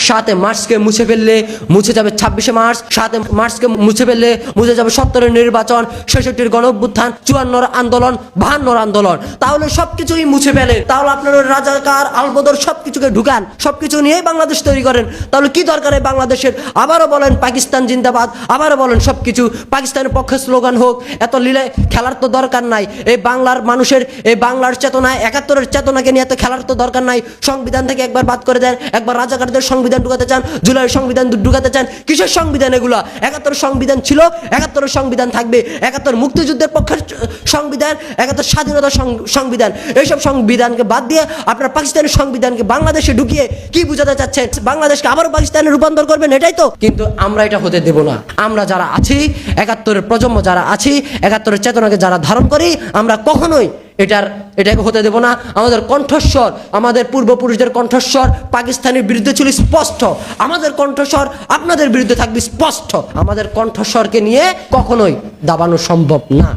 7 মার্চকে মুছে ফেললে মুছে যাবে 26শে মার্চ, 7 মার্চকে মুছে ফেললে মুছে যাবে 70-এর নির্বাচন, 66-র গণঅভ্যুত্থান, 54-র আন্দোলন, 52-র আন্দোলন। তাহলে সবকিছুই মুছে ফেলে, তাহলে আপনারা রাজাকার আলবদর সবকিছুকে ঢুকান, সবকিছু নিয়েই বাংলাদেশ তৈরি করেন। তাহলে কি দরকার এই বাংলাদেশের? আবারও বলেন পাকিস্তান জিন্দাবাদ, আবারও বলেন সবকিছু পাকিস্তানের পক্ষে স্লোগান হোক, এত লীলে খেলার তো দরকার নাই। এই বাংলার মানুষের, এই বাংলার চেতনায়, 71-এর চেতনাকে নিয়ে এত খেলার তো দরকার নাই। সংবিধান থেকে একবার বাদ করে দেন, একবার রাজাকারদের সংবিধান ঢুকাতে চান, জুলাইয়ের সংবিধান ঢুকাতে চান। কিসের সংবিধান এগুলো? 71-এর সংবিধান ছিল, 71-এর সংবিধান থাকবে। 71 মুক্তিযুদ্ধের পক্ষের সংবিধান, 71 স্বাধীনতার সংবিধান। এইসব সংবিধানকে বাদ দিয়ে আপনারা পাকিস্তানের সংবিধানকে বাংলাদেশে ঢুকিয়ে কি বুঝাতে চাচ্ছেন? বাংলাদেশকে আবারও পাকিস্তানে রূপান্তর করবেন, এটাই তো? কিন্তু আমরা এটা হতে দেব না। আমরা যারা আছি, 71-এর প্রজন্ম যারা আছি, 71-এর চেতনাকে যারা ধারণ করি, আমরা কখনোই এটাকে হতে দেব না। আমাদের কণ্ঠস্বর, আমাদের পূর্বপুরুষদের কণ্ঠস্বর পাকিস্তানের বিরুদ্ধে ছিল স্পষ্ট, আমাদের কণ্ঠস্বর আপনাদের বিরুদ্ধে থাকবে স্পষ্ট। আমাদের কণ্ঠস্বরকে নিয়ে কখনোই দাবানো সম্ভব না।